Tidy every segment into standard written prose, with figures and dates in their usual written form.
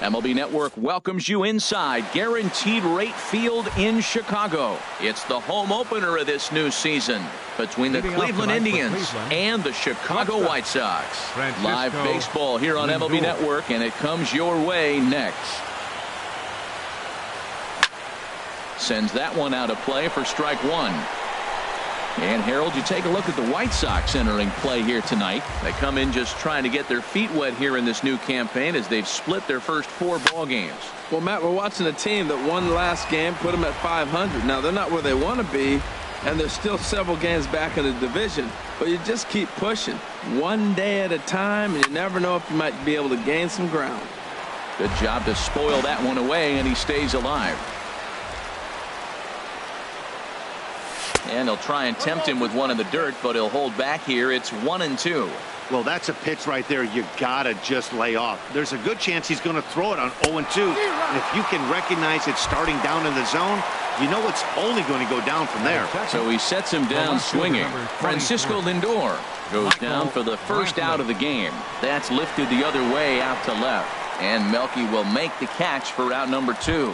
MLB Network welcomes you inside Guaranteed Rate Field in Chicago. It's the home opener of this new season between the Cleveland Indians and the Chicago White Sox. Live baseball here on MLB Network, and it comes your way next. Sends that one out of play for strike one. And Harold, you take a look at the White Sox entering play here tonight. They come in just trying to get their feet wet here in this new campaign as they've split their first 4 ball games. Well, Matt, we're watching a team that won last game, put them at 500. Now, they're not where they want to be, and they're still several games back in the division. But you just keep pushing one day at a time, and you never know if you might be able to gain some ground. Good job to spoil that one away, and he stays alive. And he'll try and tempt him with one in the dirt, but he'll hold back here. It's 1-2. Well, that's a pitch right there you gotta just lay off. There's a good chance he's going to throw it on 0-2. And if you can recognize it starting down in the zone, you know it's only going to go down from there. So he sets him down swinging. Francisco Lindor goes down for the first out of the game. That's lifted the other way out to left. And Melky will make the catch for out number 2.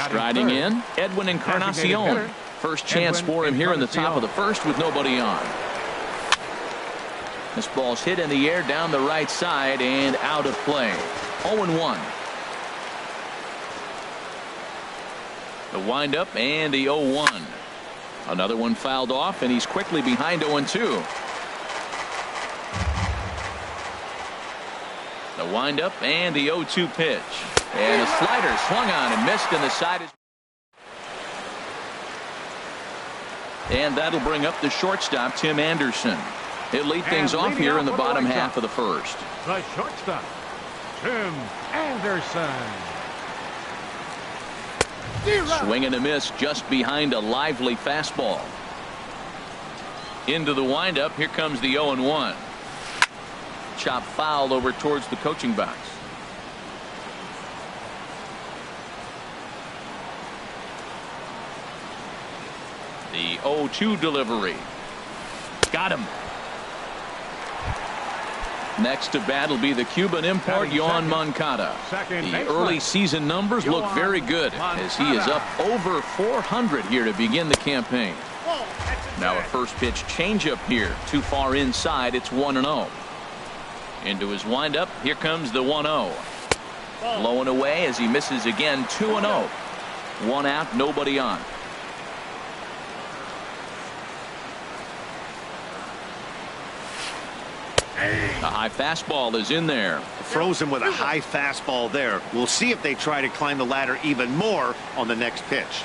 Striding in, Edwin Encarnacion. First chance for him here in the top of the first with nobody on. This ball's hit in the air down the right side and out of play. 0-1. The windup and the 0-1. Another one fouled off, and he's quickly behind 0-2. The windup and the 0-2 pitch. And a slider swung on and missed, and the side is. And that'll bring up the shortstop, Tim Anderson. He'll lead things off here in the bottom half of the first. The shortstop, Tim Anderson. Swing and a miss just behind a lively fastball. Into the windup. Here comes the 0-1. Chop foul over towards the coaching box. The 0-2 delivery. Got him. Next to bat will be the Cuban import, Yoan Moncada. The early season numbers look very good as he is up over 400 here to begin the campaign. Now a first pitch changeup here. Too far inside. It's 1-0. Into his windup. Here comes the 1-0. Blowing away as he misses again. 2-0. 1 out, nobody on. A high fastball is in there. Frozen with a high fastball there. We'll see if they try to climb the ladder even more on the next pitch.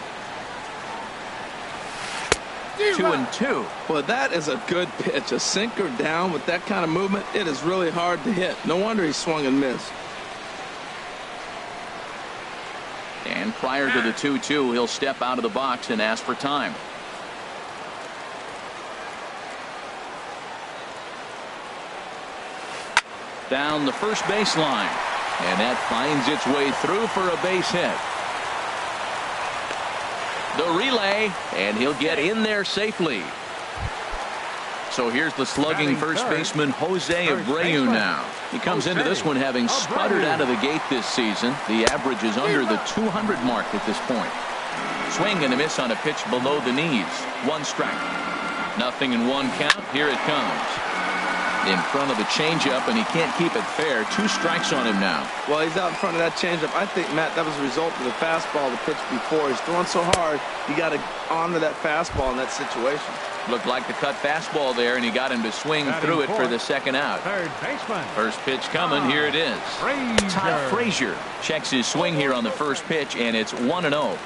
2-2. Well, that is a good pitch. A sinker down with that kind of movement, it is really hard to hit. No wonder he swung and missed. And prior to the 2-2, he'll step out of the box and ask for time. Down the first baseline, and that finds its way through for a base hit. The relay, and he'll get in there safely. So here's the slugging first baseman Jose Abreu now. He comes into this one having sputtered out of the gate this season. The average is under the 200 mark at this point. Swing and a miss on a pitch below the knees. 1 strike. Nothing in 1 count. Here it comes. In front of the changeup, and he can't keep it fair. 2 strikes on him now. Well, he's out in front of that changeup. I think, Matt, that was a result of the fastball, the pitch before. He's throwing so hard, you got to honor that fastball in that situation. Looked like the cut fastball there, and he got him to swing through it for the second out. Third baseman. First pitch coming. Here it is. Todd Frazier checks his swing here on the first pitch, and it's 1-0.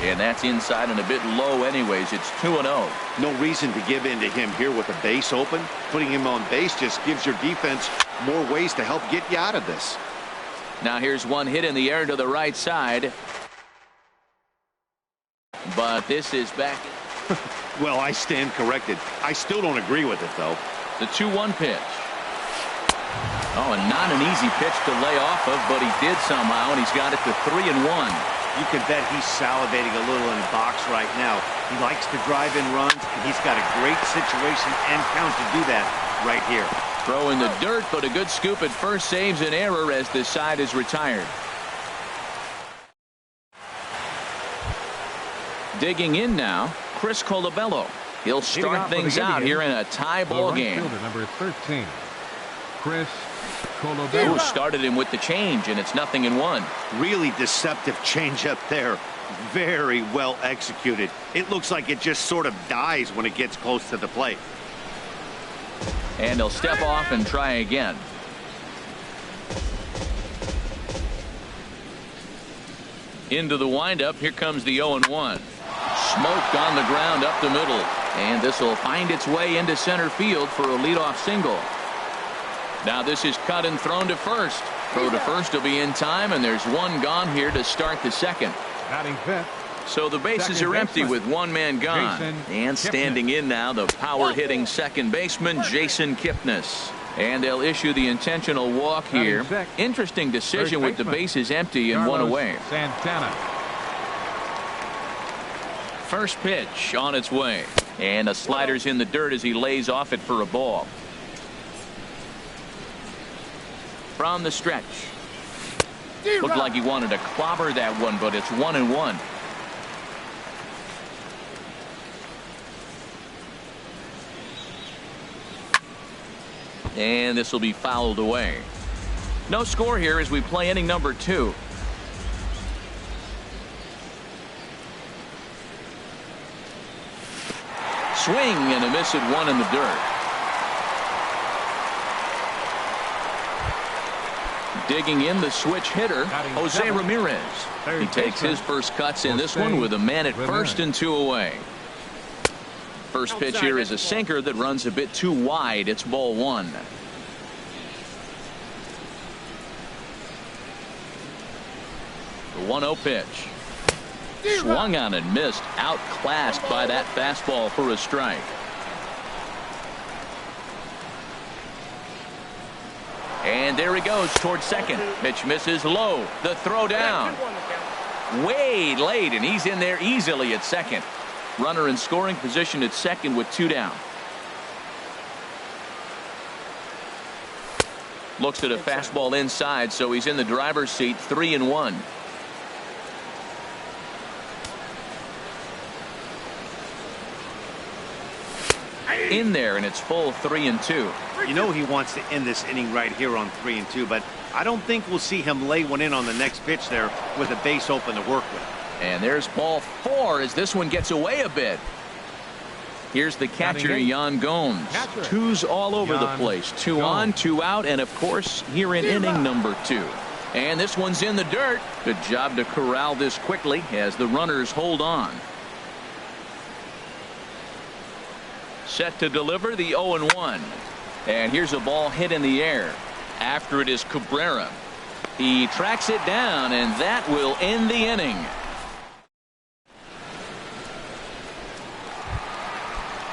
And that's inside and a bit low anyways. It's 2-0. No reason to give in to him here with the base open. Putting him on base just gives your defense more ways to help get you out of this. Now here's one hit in the air to the right side. But this is back. Well, I stand corrected. I still don't agree with it, though. The 2-1 pitch. Oh, and not an easy pitch to lay off of, but he did somehow, and he's got it to 3-1. You can bet he's salivating a little in the box right now. He likes to drive in runs, and he's got a great situation and count to do that right here. Throw in the dirt, but a good scoop at first saves an error as this side is retired. Digging in now, Chris Colabello. He'll start things out here in a tie ball game. Number 13, Chris Colabello. Who started him with the change, and it's 0-1. Really deceptive change up there. Very well executed. It looks like it just sort of dies when it gets close to the plate. And he'll step off and try again. Into the windup. Here comes the 0-1. Smoked on the ground up the middle. And this will find its way into center field for a leadoff single. Now this is cut and thrown to first. Throw to first will be in time, and there's one gone here to start the second. Batting fifth. So the bases are empty with one man gone. And standing in now, the power-hitting second baseman, Jason Kipnis. And they'll issue the intentional walk here. Interesting decision with the bases empty and one away. Santana. First pitch on its way. And a slider's in the dirt as he lays off it for a ball. From the stretch. Looked like he wanted to clobber that one, but it's 1-1. And this will be fouled away. No score here as we play inning number 2. Swing and a miss at one in the dirt. Digging in, the switch hitter, Jose Ramirez. He takes his first cuts in this one with a man at first and 2 away. First pitch here is a sinker that runs a bit too wide. It's ball 1. The 1-0 pitch. Swung on and missed. Outclassed by that fastball for a strike. And there he goes towards second. Pitch misses low. The throw down. Way late, and he's in there easily at second. Runner in scoring position at second with 2 down. Looks at a fastball inside, so he's in the driver's seat. 3-1. In there, and it's full 3-2. You know he wants to end this inning right here on 3-2, but I don't think we'll see him lay one in on the next pitch there with a base open to work with. And there's ball 4 as this one gets away a bit. Here's the catcher, Yan Gomes. 2s all over the place. 2 on, 2 out, and of course here in inning number 2. And this one's in the dirt. Good job to corral this quickly as the runners hold on. Set to deliver the 0-1. And here's a ball hit in the air. After it is Cabrera. He tracks it down, and that will end the inning.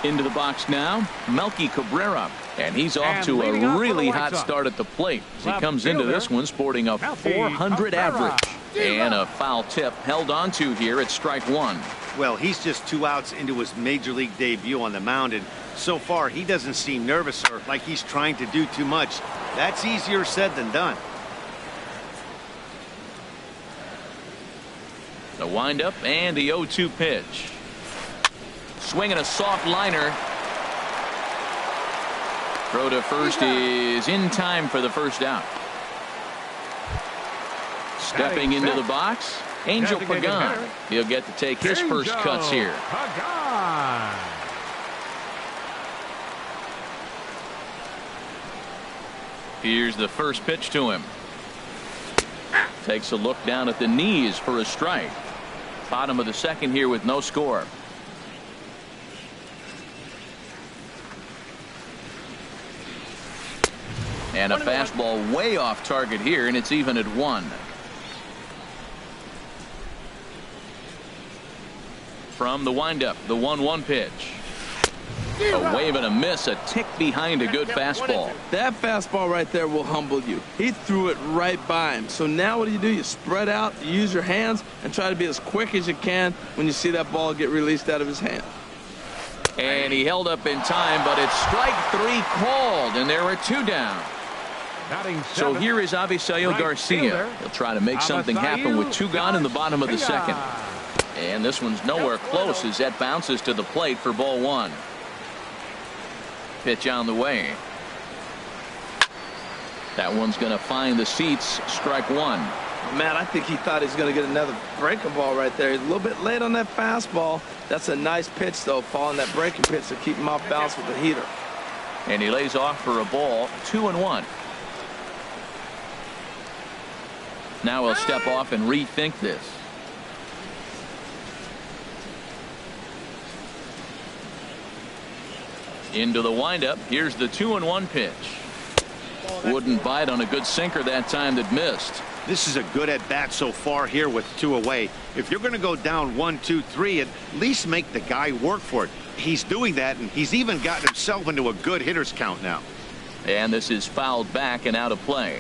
Into the box now, Melky Cabrera. And he's off to a really hot start at the plate as he comes into this one sporting a 400 average. And a foul tip held on to here at strike 1. Well, he's just 2 outs into his major league debut on the mound, and so far he doesn't seem nervous or like he's trying to do too much. That's easier said than done. The windup and the 0-2 pitch. Swinging a soft liner. Throw to first is in time for the first out. Stepping into the box, Angel Pagan. He'll get to take his first cuts here. Here's the first pitch to him. Takes a look down at the knees for a strike. Bottom of the second here with no score. And a fastball way off target here, and it's even at 1. From the windup, the 1-1 pitch. A wave and a miss, a tick behind a good fastball. That fastball right there will humble you. He threw it right by him. So now what do? You spread out, you use your hands, and try to be as quick as you can when you see that ball get released out of his hand. And he held up in time, but it's strike 3 called, and there are 2 down. So here is Avisail Garcia. He'll try to make something happen with 2 gone in the bottom of the second. And this one's nowhere close as that bounces to the plate for ball 1. Pitch on the way. That one's going to find the seats. Strike 1. Man, I think he thought he was going to get another breaking ball right there. He's a little bit late on that fastball. That's a nice pitch, though, following that breaking pitch to keep him off balance with the heater. And he lays off for a ball. 2-1. Now he'll step off and rethink this. Into the windup. Here's the 2-1 pitch. Wouldn't bite on a good sinker that time that missed. This is a good at bat so far here with 2 away. If you're going to go down 1, 2, 3, at least make the guy work for it. He's doing that, and he's even gotten himself into a good hitter's count now. And this is fouled back and out of play.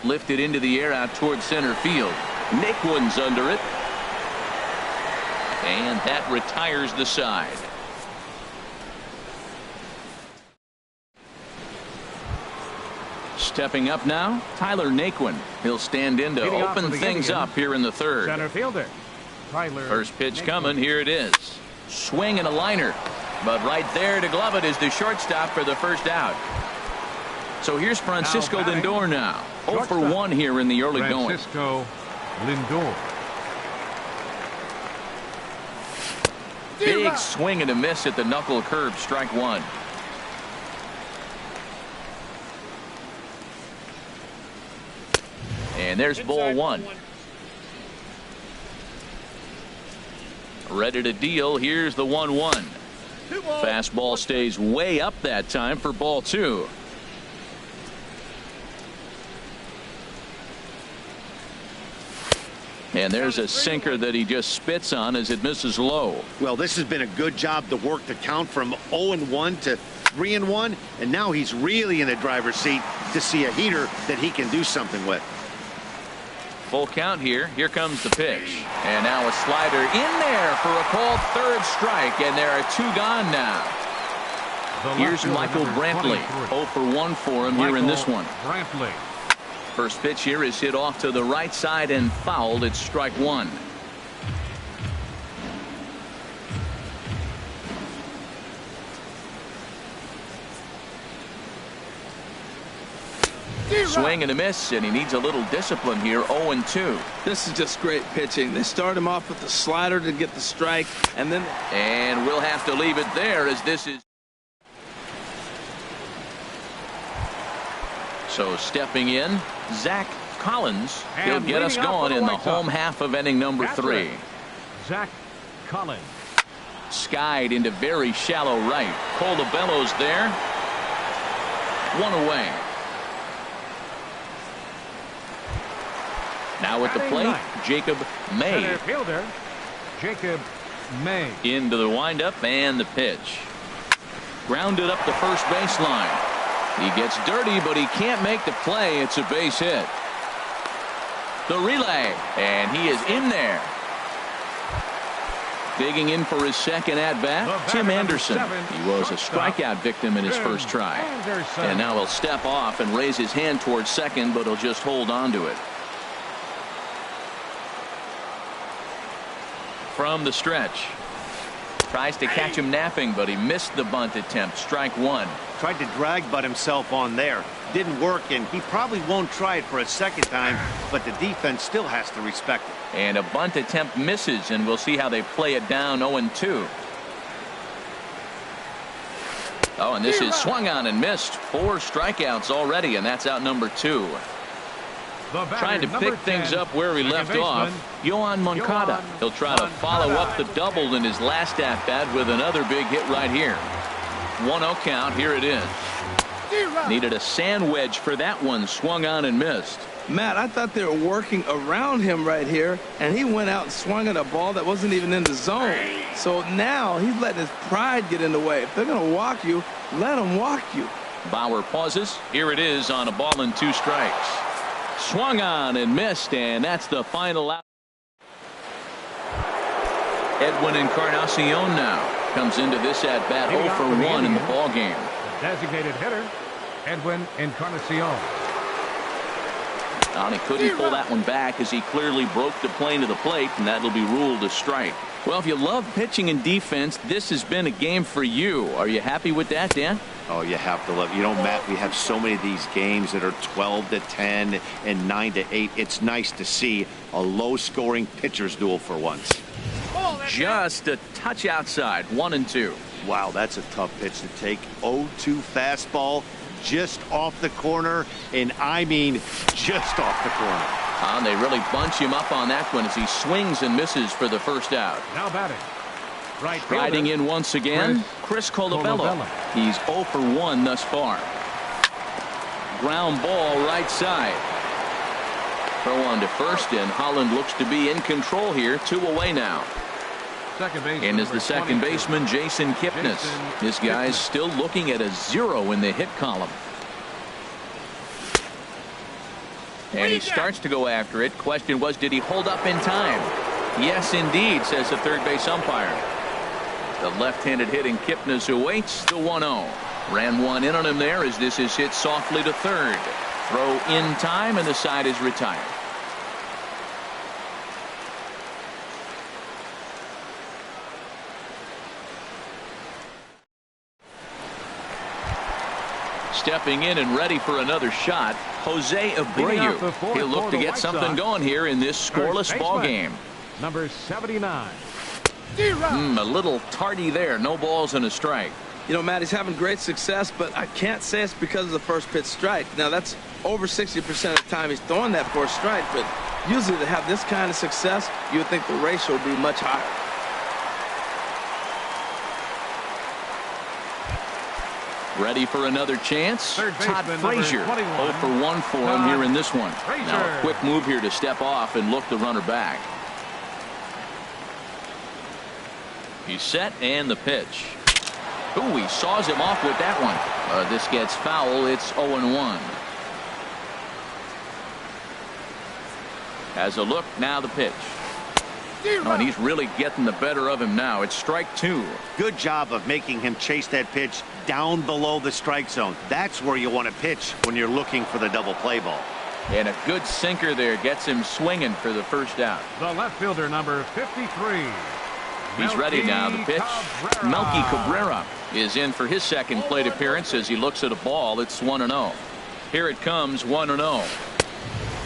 Lifted into the air out toward center field. Naquin's under it. And that retires the side. Stepping up now, Tyler Naquin. He'll stand in to open things up here in the third. Center fielder, Tyler. First pitch coming. Here it is. Swing and a liner. But right there to glove it is the shortstop for the first out. So here's Francisco Lindor now. 0 for 1 here in the early going. Francisco Lindor. Big swing and a miss at the knuckle curve. Strike 1. And there's ball 1. Ready to deal. Here's the 1-1. Fastball stays way up that time for ball 2. And there's a sinker that he just spits on as it misses low. Well, this has been a good job to work the count from 0-1 to 3-1, and now he's really in the driver's seat to see a heater that he can do something with. Full count here. Here comes the pitch. And now a slider in there for a called third strike, and there are 2 gone now. Here's Michael Brantley. 0 for 1 for him here in this one. Brantley. First pitch here is hit off to the right side and fouled. It's strike 1. Swing and a miss, and he needs a little discipline here. 0-2. This is just great pitching. They start him off with the slider to get the strike, and then we'll have to leave it there as this is. So stepping in, Zach Collins. He'll get us going in the home half of inning number 3. Zach Collins. Skied into very shallow right. Colabello's there. 1 away. Now at the plate, Jacob May. Center fielder, Jacob May. Into the windup and the pitch. Grounded up the first baseline. He gets dirty, but he can't make the play. It's a base hit. The relay, and he is in there. Digging in for his second at-bat, Tim Anderson. He was a strikeout victim in his first try. And now he'll step off and raise his hand towards second, but he'll just hold on to it. From the stretch. Tries to catch him napping, but he missed the bunt attempt. Strike 1. Tried to drag butt himself on there. Didn't work, and he probably won't try it for a second time, but the defense still has to respect it. And a bunt attempt misses, and we'll see how they play it down. 0-2. Oh, and this is swung on and missed. 4 strikeouts already, and that's out number 2. Trying to pick things up where he left off. Yohan Moncada. He'll try to follow up the double in his last at-bat with another big hit right here. 1-0 count. Here it is. Needed a sand wedge for that one. Swung on and missed. Matt, I thought they were working around him right here, and he went out and swung at a ball that wasn't even in the zone. So now he's letting his pride get in the way. If they're going to walk you, let them walk you. Bauer pauses. Here it is on a ball and 2 strikes. Swung on and missed, and that's the final out. Edwin Encarnacion now comes into this at bat 0 for 1 in the ball game. Designated hitter, Edwin Encarnacion. He couldn't pull that one back as he clearly broke the plane to the plate, and that'll be ruled a strike. Well, if you love pitching and defense, this has been a game for you. Are you happy with that, Dan? Oh, you have to love. You know, Matt, we have so many of these games that are 12-10 and 9-8. It's nice to see a low-scoring pitcher's duel for once. Just a touch outside, 1-2. Wow, that's a tough pitch to take. 0-2 fastball, just off the corner, and I mean just off the corner. They really bunch him up on that one as he swings and misses for the first out. Now batting. Right Riding in once again, Chris Colabello. He's 0 for 1 thus far. Ground ball right side. Throw on to first, and Holland looks to be in control here. 2 away now. Second base. And is the second baseman, Jason Kipnis. This guy's still looking at a 0 in the hit column. And he starts to go after it. Question was, did he hold up in time? Yes, indeed, says the third base umpire. The left-handed hitting Kipnis awaits the 1-0. Ran one in on him there as this is hit softly to third. Throw in time, and the side is retired. Stepping in and ready for another shot, Jose Abreu. He'll look to get something going here in this scoreless ball game. Number 79. A little tardy there. No balls and a strike. You know, Matt, he's having great success, but I can't say it's because of the first pitch strike. Now, that's over 60% of the time he's throwing that first strike, but usually to have this kind of success, you would think the ratio would be much higher. Ready for another chance? Todd Frazier. 0 for 1 for him here in this one. Now a quick move here to step off and look the runner back. He's set, and the pitch. Ooh, he saws him off with that one. This gets foul. It's 0-1. Has a look, now the pitch. Oh, and he's really getting the better of him now. It's strike 2. Good job of making him chase that pitch down below the strike zone. That's where you want to pitch when you're looking for the double play ball. And a good sinker there gets him swinging for the first out. The left fielder, number 53. He's ready now. The pitch. Melky Cabrera is in for his second plate appearance as he looks at a ball. It's 1-0. Here it comes, 1-0.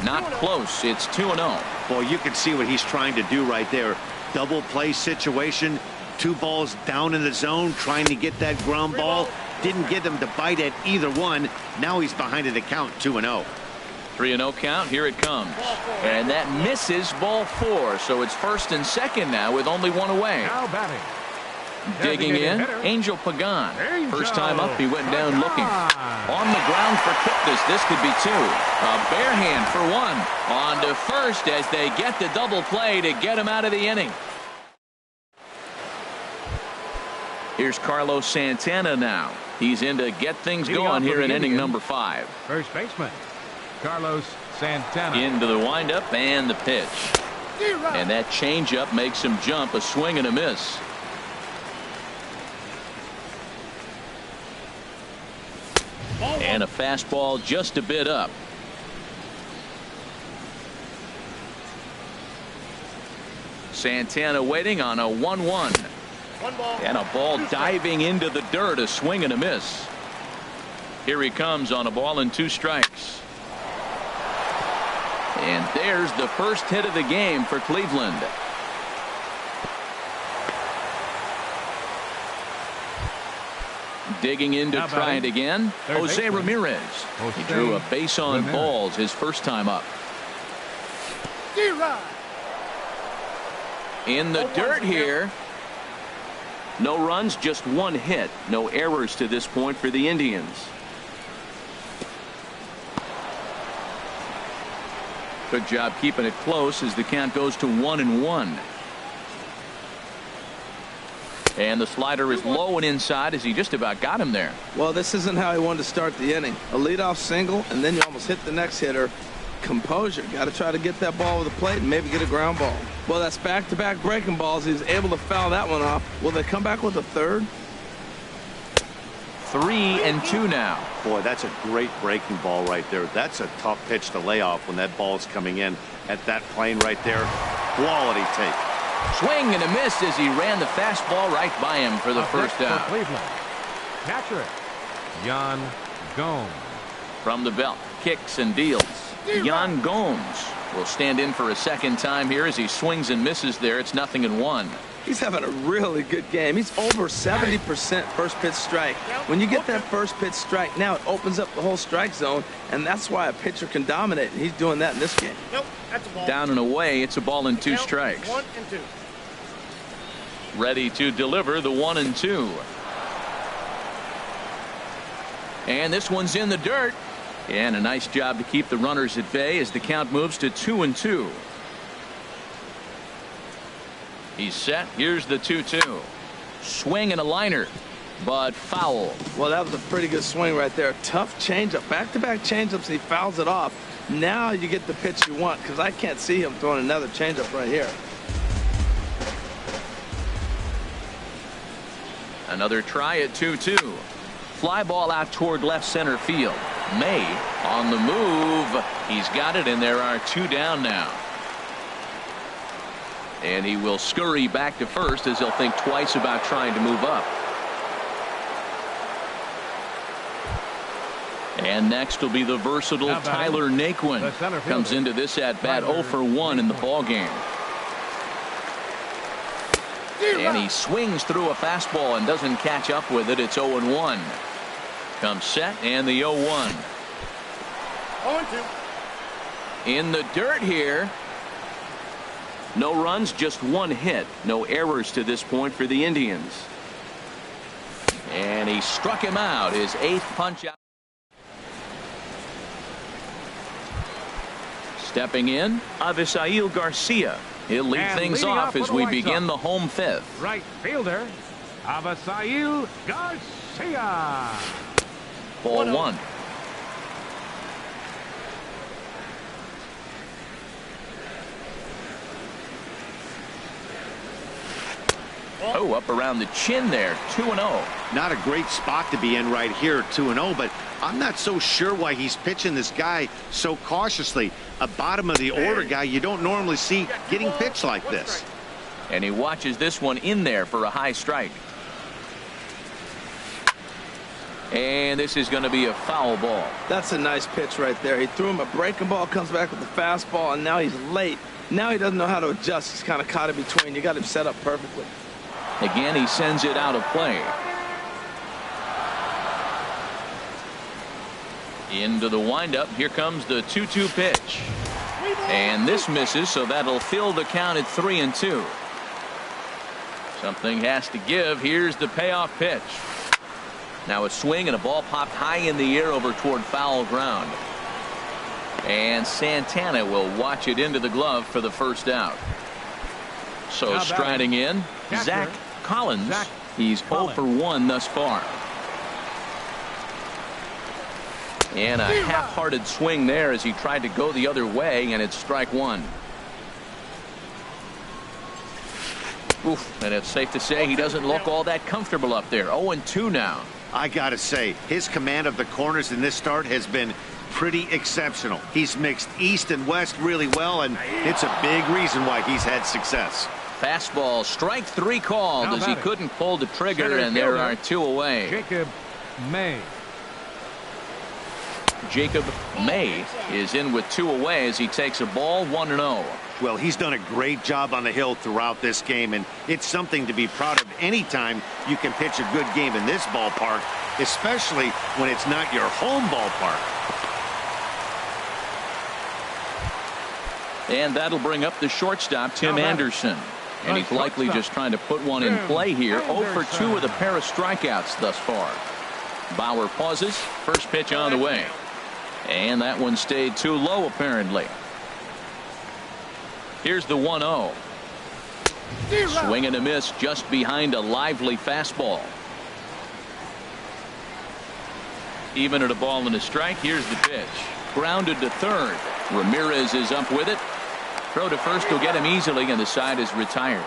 Not close. It's 2-0. Boy, you can see what he's trying to do right there. Double play situation. 2 balls down in the zone, trying to get that ground ball. Didn't get him to bite at either one. Now he's behind in the count, 2-0. 3-0 count. Here it comes. And that misses, ball 4. So it's first and second now with only 1 away. Now batting. Digging in, Angel Pagan. First time up, he went down looking. On the ground for Kipnis. This could be 2. A bare hand for 1. On to first as they get the double play to get him out of the inning. Here's Carlos Santana now. He's in to get things going here in inning number 5. First baseman, Carlos Santana. Into the windup and the pitch. And that changeup makes him jump. A swing and a miss. And a fastball just a bit up. Santana waiting on a 1-1. And a ball diving into the dirt. A swing and a miss. Here he comes on a ball and 2 strikes. And there's the first hit of the game for Cleveland. Digging in to try it again. Jose Ramirez. He drew a base on balls his first time up. In the dirt here. No runs, just 1 hit. No errors to this point for the Indians. Good job keeping it close as the count goes to 1-1. And the slider is low and inside as he just about got him there. Well, this isn't how he wanted to start the inning. A leadoff single, and then you almost hit the next hitter. Composure. Got to try to get that ball with the plate and maybe get a ground ball. Well, that's back-to-back breaking balls. He was able to foul that one off. Will they come back with a third? 3-2 now. Boy, that's a great breaking ball right there. That's a tough pitch to lay off when that ball's coming in at that plane right there. Quality take. Swing and a miss as he ran the fastball right by him for the first For out. Cleveland, catcher, Yan Gomes. From the belt, kicks and deals. Yan Gomes will stand in for a second time here as he swings and misses there. It's 0-1. He's having a really good game. He's over 70% first pitch strike. When you get that first pitch strike, now it opens up the whole strike zone, and that's why a pitcher can dominate, and he's doing that in this game. Nope, that's a ball. Down and away, it's a ball and 2 strikes. 1-2. Ready to deliver the 1-2. And this one's in the dirt. And a nice job to keep the runners at bay as the count moves to 2-2. He's set. Here's the 2-2. Swing and a liner, but foul. Well, that was a pretty good swing right there. Tough changeup. Back-to-back changeups, he fouls it off. Now you get the pitch you want, because I can't see him throwing another changeup right here. Another try at 2-2. Fly ball out toward left center field. May on the move. He's got it, and there are 2 down now. And he will scurry back to first as he'll think twice about trying to move up. And next will be the versatile Tyler Naquin. Comes into this at bat 0 for 1 in the ball game. And he swings through a fastball and doesn't catch up with it. It's 0-1. Comes set and the 0-1. 0-2. In the dirt here. No runs, just 1 hit. No errors to this point for the Indians. And he struck him out. His 8th punch out. Stepping in, Avisail Garcia. He'll lead And things leading off off as for the we White begin Sox. the home 5th. Right fielder, Avisail Garcia. Ball 1. Oh, up around the chin there. 2-0. Not a great spot to be in right here, 2-0, but I'm not so sure why he's pitching this guy so cautiously. A bottom of the order guy you don't normally see getting pitched like this. And he watches this one in there for a high strike. And this is going to be a foul ball. That's a nice pitch right there. He threw him a breaking ball, comes back with the fastball, and now he's late. Now he doesn't know how to adjust. He's kind of caught in between. You got him set up perfectly. Again, he sends it out of play. Into the windup. Here comes the 2-2 pitch. And this misses, so that'll fill the count at 3-2. Something has to give. Here's the payoff pitch. Now a swing and a ball popped high in the air over toward foul ground. And Santana will watch it into the glove for the first out. So striding in, Zach Collins. He's 0 for 1 thus far. And a half-hearted swing there as he tried to go the other way, and it's strike 1. Oof, and it's safe to say he doesn't look all that comfortable up there. 0-2 now. I gotta say, his command of the corners in this start has been pretty exceptional. He's mixed east and west really well, and it's a big reason why he's had success. Fastball, strike 3 called as he couldn't pull the trigger, and there are 2 away. Jacob May. Jacob May is in with 2 away as he takes a ball 1-0. Well, he's done a great job on the hill throughout this game, and it's something to be proud of anytime you can pitch a good game in this ballpark, especially when it's not your home ballpark. And that'll bring up the shortstop, Tim Anderson. And he's likely just trying to put one in play here. 0 for 2 with a pair of strikeouts thus far. Bauer pauses. First pitch on the way. And that one stayed too low, apparently. Here's the 1-0. Swing and a miss just behind a lively fastball. Even at a ball and a strike. Here's the pitch. Grounded to third. Ramirez is up with it. Throw to first will get him easily, and the side is retired.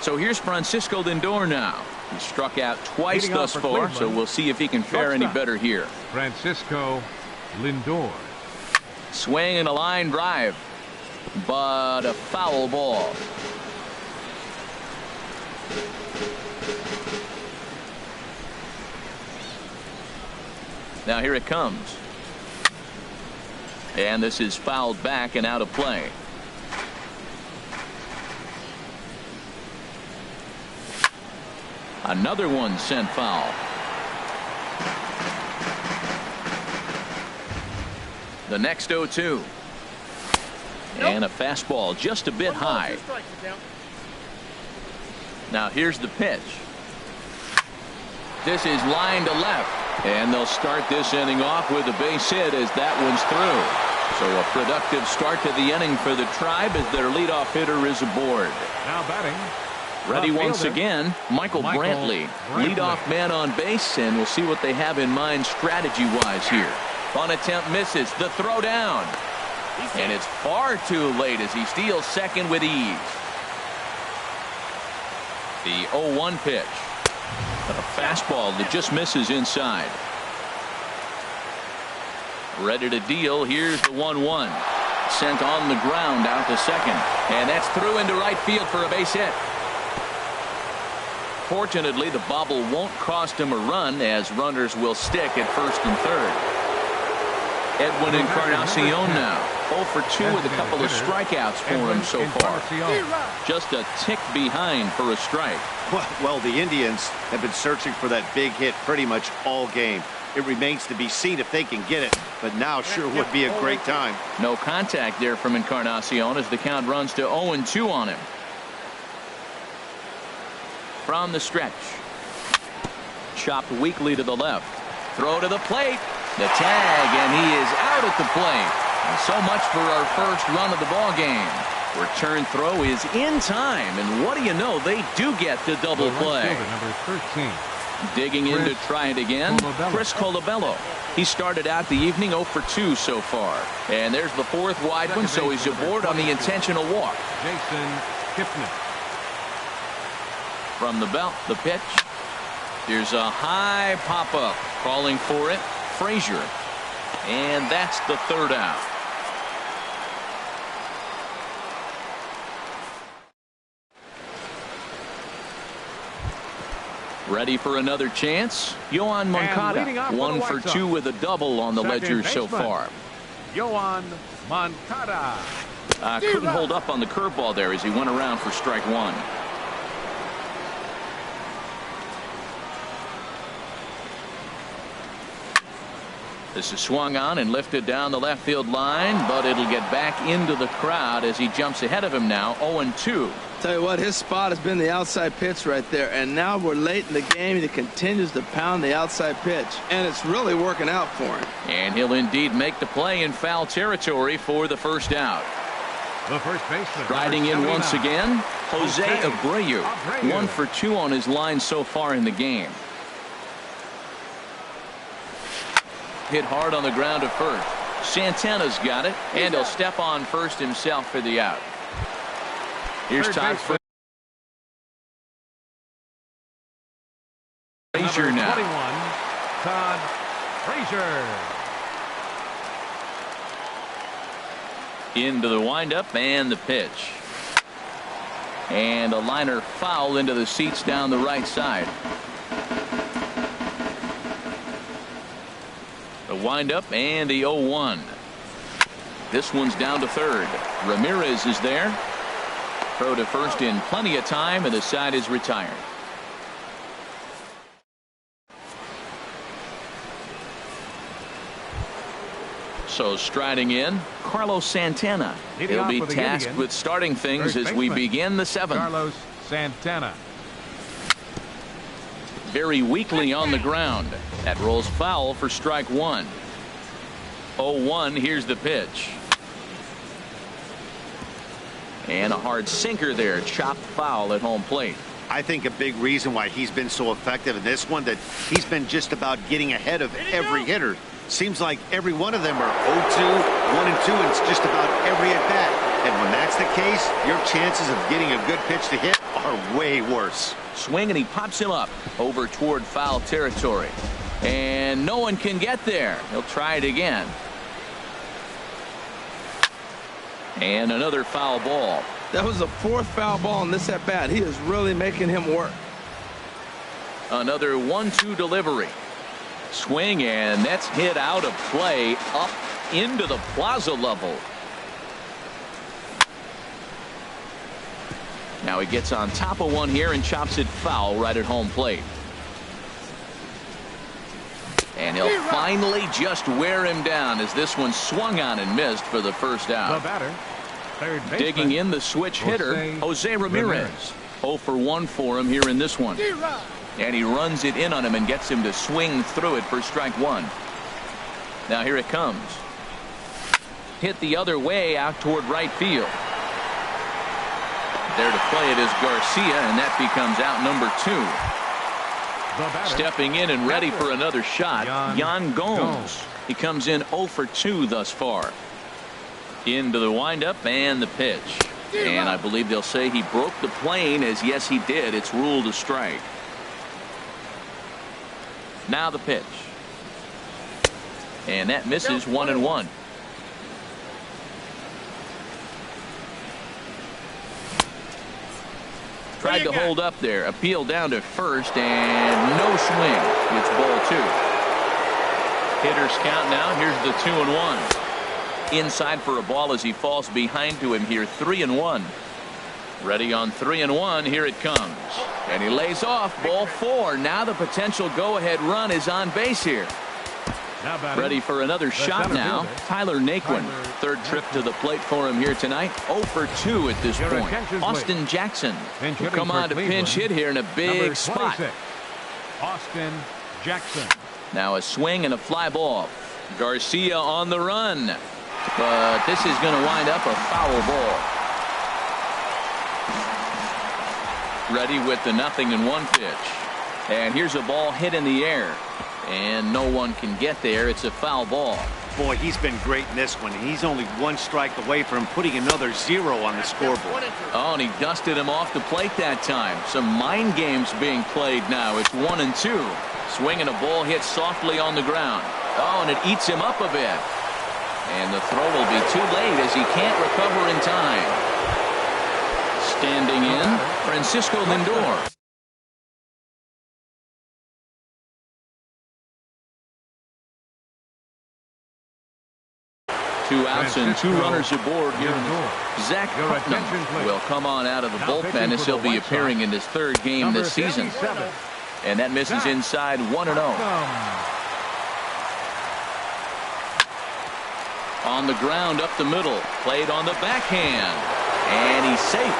So here's Francisco Lindor now. He struck out twice thus far, so we'll see if he can fare any better here. Francisco Lindor. Swing and a line drive, but a foul ball. Now here it comes. And this is fouled back and out of play. Another one sent foul. The next 0-2. And a fastball just a bit high. Now here's the pitch. This is line to left. And they'll start this inning off with a base hit as that one's through. So a productive start to the inning for the Tribe as their leadoff hitter is aboard. Now batting. Ready once again, Michael Brantley. Leadoff man on base, and we'll see what they have in mind strategy-wise here. On attempt misses. The throw down. And it's far too late as he steals second with ease. The 0-1 pitch. A fastball that just misses inside. Ready to deal. Here's the 1-1. Sent on the ground out to second. And that's through into right field for a base hit. Fortunately, the bobble won't cost him a run as runners will stick at first and third. Edwin Encarnacion now 0 for 2 with a couple of strikeouts for him so far. Just a tick behind for a strike. Well, the Indians have been searching for that big hit pretty much all game. It remains to be seen if they can get it, but now sure would be a great time. No contact there from Encarnacion as the count runs to 0-2 on him. From the stretch. Chopped weakly to the left. Throw to the plate. The tag, and he is out at the plate. And so much for our first run of the ball game. Return throw is in time, and what do you know, they do get the double play. Number 13. Digging in to try it again, Chris Colabello. He started out the evening 0 for 2 so far. And there's the fourth wide one, so he's aboard on the intentional walk. Jason Kipnis. From the belt, the pitch. Here's a high pop-up. Calling for it, Frazier. And that's the third out. Ready for another chance? Yoan Moncada, 1 for 2 with a double on the ledger so far. Yoan Moncada. Couldn't hold up on the curveball there as he went around for strike one. This is swung on and lifted down the left field line, but it'll get back into the crowd as he jumps ahead of him now, 0-2. Tell you what, his spot has been the outside pitch right there, and now we're late in the game and he continues to pound the outside pitch, and it's really working out for him. And he'll indeed make the play in foul territory for the first out. The first baseman. Riding in once again, Jose Abreu. 1 for 2 on his line so far in the game. Hit hard on the ground at first. Santana's got it, and he'll step on first himself for the out. Here's Todd Frazier now. 21, Todd Frazier. Into the windup and the pitch. And a liner foul into the seats down the right side. The windup and the 0-1. This one's down to third. Ramirez is there. Throw to first in plenty of time, and the side is retired. So striding in, Carlos Santana. He'll be tasked with starting things as we begin the seventh. Carlos Santana. Very weakly on the ground. That rolls foul for strike one. 0-1. Here's the pitch. And a hard sinker there. Chopped foul at home plate. I think a big reason why he's been so effective in this one, that he's been just about getting ahead of every hitter. Seems like every one of them are 0-2, 1-2, and it's just about every at-bat. And when that's the case, your chances of getting a good pitch to hit are way worse. Swing, and he pops him up over toward foul territory. And no one can get there. He'll try it again. And another foul ball. That was the 4th foul ball in this at-bat. He is really making him work. Another 1-2 delivery. Swing, and that's hit out of play up into the plaza level. Now he gets on top of one here and chops it foul right at home plate. And he'll finally just wear him down as this one swung on and missed for the first out. The batter, third baseman, digging in, the switch hitter, Jose Ramirez. 0 for 1 for him here in this one. And he runs it in on him and gets him to swing through it for strike 1. Now here it comes. Hit the other way out toward right field. There to play it is Garcia, and that becomes out number 2. Stepping in and ready for another shot, Yan Gomes. He comes in 0 for 2 thus far. Into the windup and the pitch. And I believe they'll say he broke the plane, as yes he did. It's ruled a strike. Now the pitch. And that misses 1-1. Tried to hold up there. Appeal down to first, and no swing. It's ball 2. Hitters count now. Here's the 2-1. Inside for a ball as he falls behind to him here. 3-1. Ready on 3-1. Here it comes. And he lays off. Ball 4. Now the potential go-ahead run is on base here. Ready for another shot now. Tyler Naquin. Third trip to the plate for him here tonight. 0 for 2 at this point. Austin Jackson will come on to pinch hit here in a big spot. Austin Jackson. Now a swing and a fly ball. Garcia on the run. But this is going to wind up a foul ball. Ready with the 0-1 pitch. And here's a ball hit in the air. And no one can get there. It's a foul ball. Boy, he's been great in this one. He's only 1 strike away from putting another 0 on the scoreboard. Oh, and he dusted him off the plate that time. Some mind games being played now. It's 1-2. Swinging a ball hit softly on the ground. Oh, and it eats him up a bit. And the throw will be too late as he can't recover in time. Standing in, Francisco Lindor. Two outs and 2 runners aboard here. Zach Putnam will come on out of the bullpen as he'll be appearing in his 3rd game this season. And that misses inside 1-0. On the ground up the middle. Played on the backhand. And he's safe.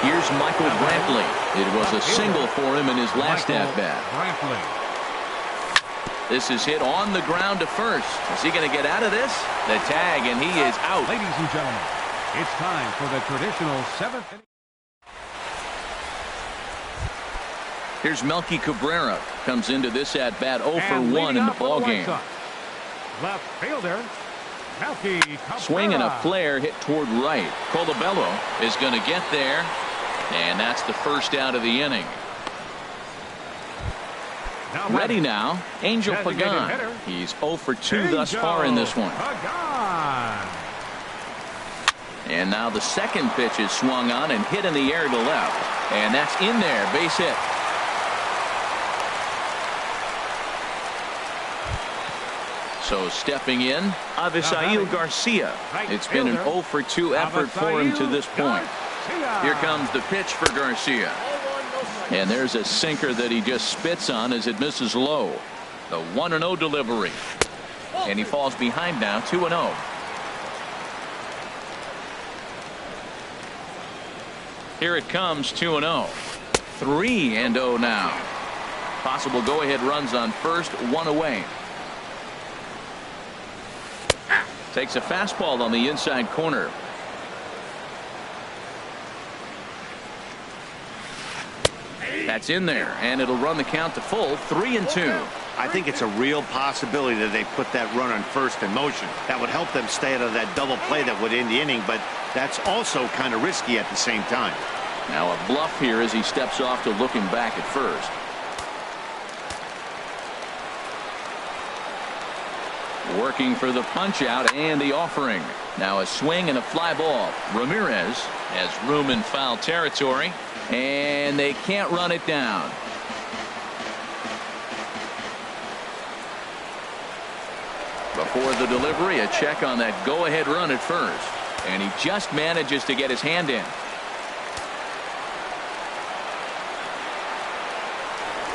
Here's Michael Brantley. It was a single for him in his last at-bat. This is hit on the ground to first. Is he going to get out of this? The tag, and he is out. Ladies and gentlemen, it's time for the traditional 7th inning. Here's Melky Cabrera. Comes into this at-bat 0 for 1 in the ballgame. Left fielder, Melky Cabrera. Swing and a flare hit toward right. Colabello is going to get there. And that's the first out of the inning. Ready now, Angel Pagan. He's 0 for 2 thus far in this one. And now the second pitch is swung on and hit in the air to left. And that's in there, base hit. So stepping in, Avisail Garcia. It's been an 0 for 2 effort for him to this point. Here comes the pitch for Garcia. And there's a sinker that he just spits on as it misses low. The 1-0 delivery. And he falls behind now, 2-0. Here it comes, 2-0. 3-0 now. Possible go-ahead runs on first, 1 away. Takes a fastball on the inside corner. That's in there, and it'll run the count to full 3-2. I think it's a real possibility that they put that run on first in motion. That would help them stay out of that double play that would end the inning, but that's also kind of risky at the same time. Now a bluff here as he steps off to looking back at first. Working for the punch out and the offering. Now a swing and a fly ball. Ramirez has room in foul territory, and they can't run it down. Before the delivery, a check on that go-ahead run at first, and he just manages to get his hand in.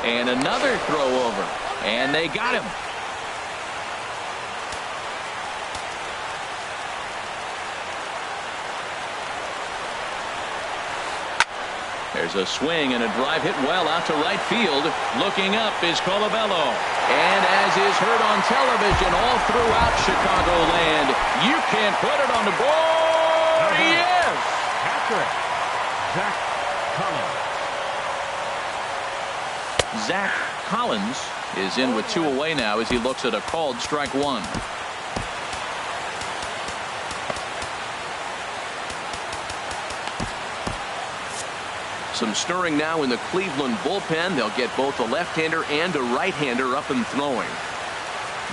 And another throw over, and they got him. There's a swing and a drive hit well out to right field. Looking up is Colabello. And as is heard on television all throughout Chicagoland, you can't put it on the board. Yes! Patrick. Zach Collins. Zach Collins is in with 2 away now as he looks at a called strike 1. Some stirring now in the Cleveland bullpen. They'll get both a left-hander and a right-hander up and throwing.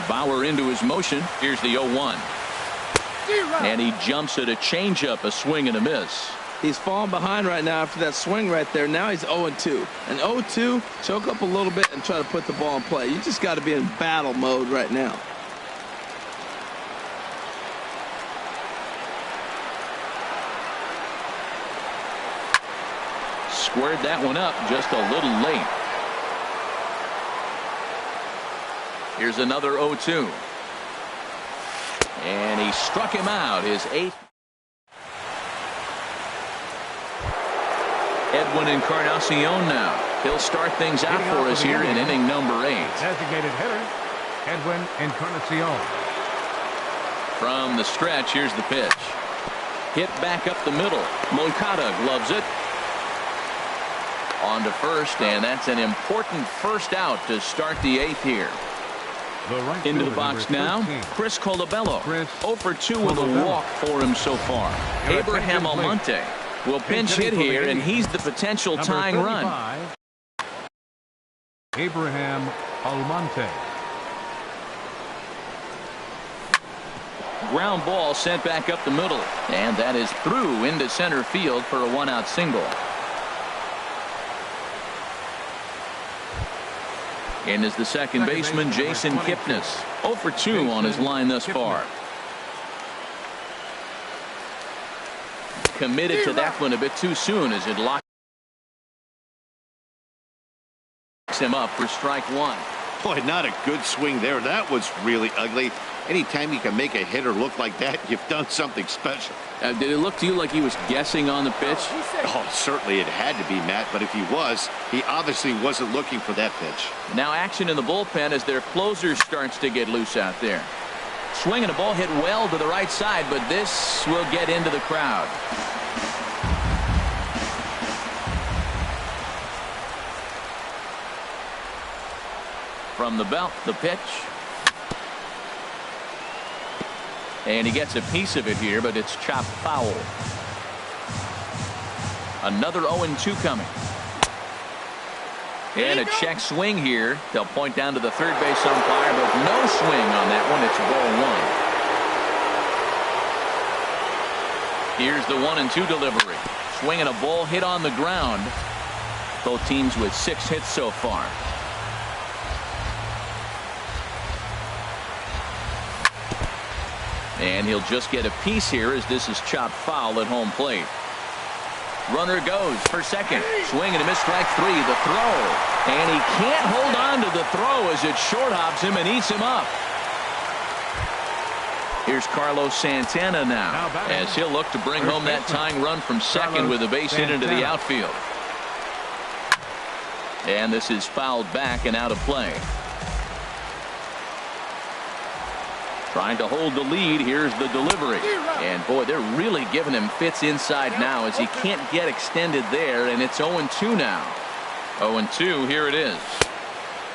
Bauer into his motion. Here's the 0-1. And he jumps at a changeup, a swing and a miss. He's falling behind right now after that swing right there. Now he's 0-2. And 0-2, choke up a little bit and try to put the ball in play. You just got to be in battle mode right now. Squared that one up just a little late. Here's another 0-2. And he struck him out, his 8th. Edwin Encarnacion now. He'll start things out for us here in inning number 8. Designated hitter, Edwin Encarnacion. From the stretch, here's the pitch. Hit back up the middle. Moncada gloves it. On to first, and that's an important first out to start the 8th here. Into the box now, Chris Colabello. 0 for 2 with a walk for him so far. Abraham Almonte will pinch hit here, and he's the potential tying run. Abraham Almonte. Ground ball sent back up the middle, and that is through into center field for a 1-out single. In is the second baseman, Jason Kipnis. 0 for 2 on his line thus far. Committed to that one a bit too soon as it locks him up for strike 1. Boy, not a good swing there. That was really ugly. Anytime you can make a hitter look like that, you've done something special. Did it look to you like he was guessing on the pitch? Oh, certainly it had to be, Matt, but if he was, he obviously wasn't looking for that pitch. Now action in the bullpen as their closer starts to get loose out there. Swinging a ball hit well to the right side, but this will get into the crowd. From the belt, the pitch. And he gets a piece of it here, but it's chopped foul. Another 0-2 coming. And a check swing here. They'll point down to the third base umpire, but no swing on that one. It's ball 1. Here's the 1-2 delivery. Swinging a ball hit on the ground. Both teams with 6 hits so far. And he'll just get a piece here as this is chopped foul at home plate. Runner goes for second. Swing and a miss, strike 3. The throw. And he can't hold on to the throw as it short hops him and eats him up. Here's Carlos Santana now as he'll look to bring home that tying run from second with a base hit into the outfield. And this is fouled back and out of play. Trying to hold the lead. Here's the delivery. And boy, they're really giving him fits inside now as he can't get extended there, and it's 0-2 now. 0-2, here it is.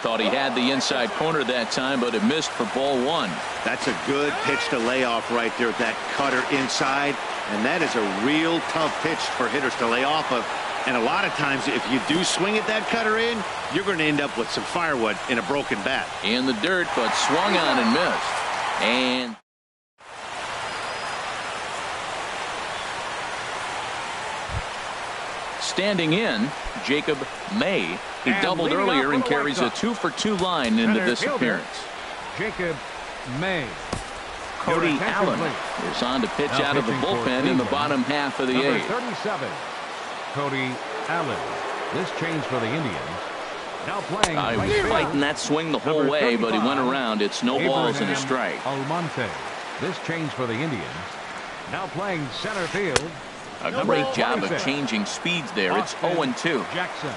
Thought he had the inside corner that time, but it missed for ball one. That's a good pitch to lay off right there, that cutter inside. And that is a real tough pitch for hitters to lay off of. And a lot of times, if you do swing at that cutter in, you're going to end up with some firewood in a broken bat. In the dirt, but swung on and missed. And standing in, Jacob May. He doubled earlier and carries a 2-for-2 line into this appearance. Jacob May. Cody Allen is on to pitch out of the bullpen in the bottom half of the eighth. 37, Cody Allen. This change for the Indians. Now playing. He was fighting that swing the whole way, but he went around. It's no balls and a strike. Almonte. This change for the Indians. Now playing center field. A great job of changing speeds there. It's 0-2. Jackson.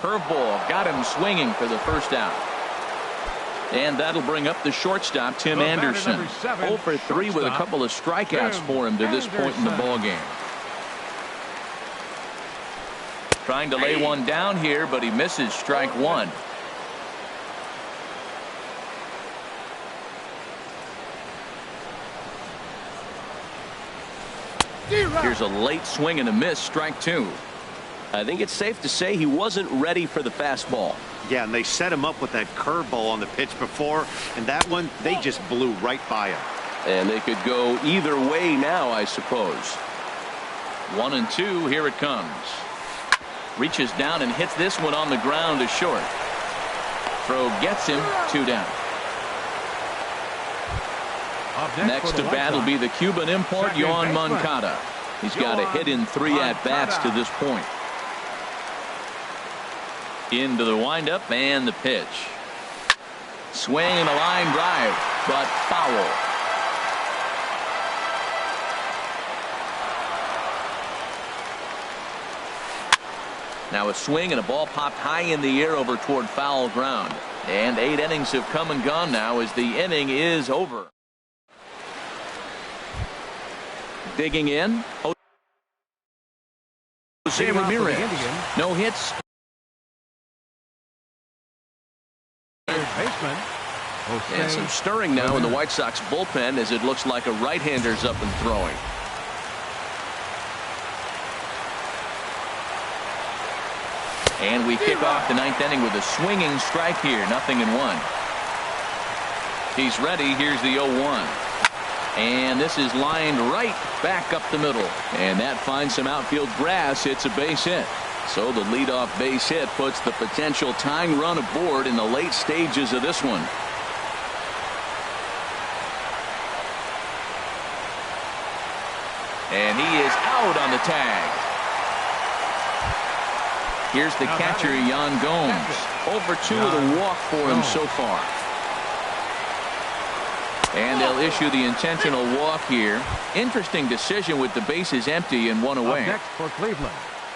Curveball got him swinging for the first out. And that'll bring up the shortstop, Tim Anderson. 0-for-3 with a couple of strikeouts for him to this point in the ballgame. Trying to lay one down here, but he misses strike one. Here's a late swing and a miss, strike two. I think it's safe to say he wasn't ready for the fastball. Yeah, and they set him up with that curveball on the pitch before, and that one, they just blew right by him. And they could go either way now, I suppose. 1-2, here it comes. Reaches down and hits this one on the ground to short. Throw gets him, 2 down. Next to bat will be the Cuban import, Yohan Moncada. He's got a hit in 3 at-bats to this point. Into the windup and the pitch. Swing and a line drive, but foul. Now a swing and a ball popped high in the air over toward foul ground. And 8 innings have come and gone now as the inning is over. Digging in, Jose Ramirez. No hits. And some stirring now in the White Sox bullpen as it looks like a right-hander's up and throwing. And we kick off the 9th inning with a swinging strike here. 0-1. He's ready. Here's the 0-1. And this is lined right back up the middle. And that finds some outfield grass. It's a base hit. So the leadoff base hit puts the potential tying run aboard in the late stages of this one. And he is out on the tag. Here's the catcher, Yan Gomes. 0-for-2 with a walk for him so far. And they'll issue the intentional walk here. Interesting decision with the bases empty and 1 away. Next for Cleveland.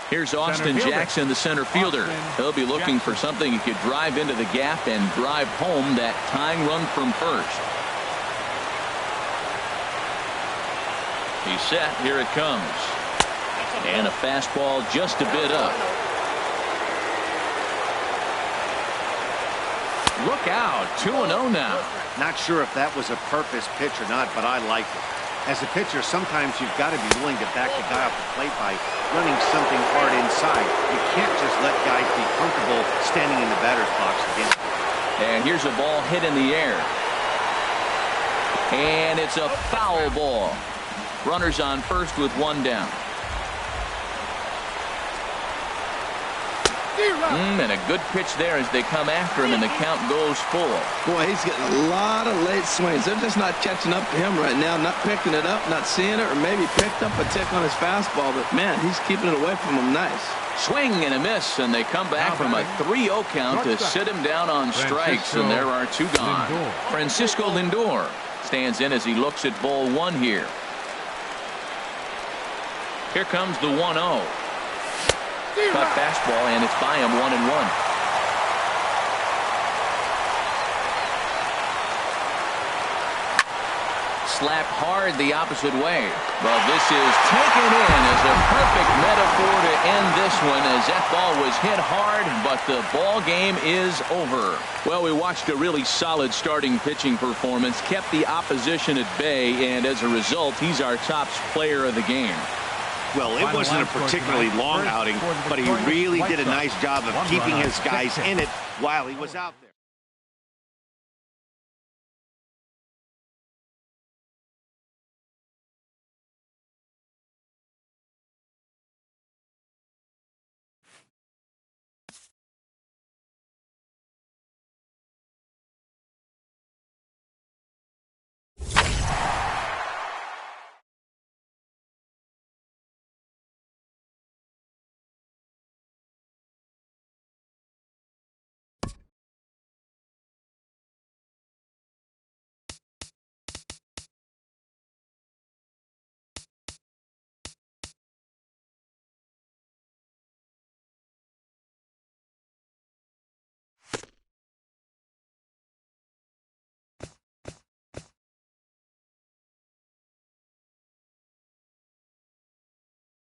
Here's Austin Jackson, the center fielder. He'll be looking for something he could drive into the gap and drive home that tying run from first. He's set. Here it comes. And a fastball just a bit up. Look out. 2-0 now. Not sure if that was a purpose pitch or not, but I like it. As a pitcher, sometimes you've got to be willing to back the guy off the plate by running something hard inside. You can't just let guys be comfortable standing in the batter's box against him. And here's a ball hit in the air. And it's a foul ball. Runners on first with 1 down. And a good pitch there as they come after him, and the count goes full. Boy, he's getting a lot of late swings. They're just not catching up to him right now, not picking it up, not seeing it, or maybe picked up a tick on his fastball. But, man, he's keeping it away from him nice. Swing and a miss, and they come back from a 3-0 count to sit him down on strikes, and there are 2 gone. Francisco Lindor stands in as he looks at ball 1 here. Here comes the 1-0. Cut fastball, and it's by him 1-1. slapped hard the opposite way. Well, this is taken in as a perfect metaphor to end this one, as that ball was hit hard, but the ball game is over. Well, we watched a really solid starting pitching performance, kept the opposition at bay, and as a result, he's our top player of the game. Well, it wasn't a particularly long outing, but he really did a nice job of keeping his guys in it while he was out there.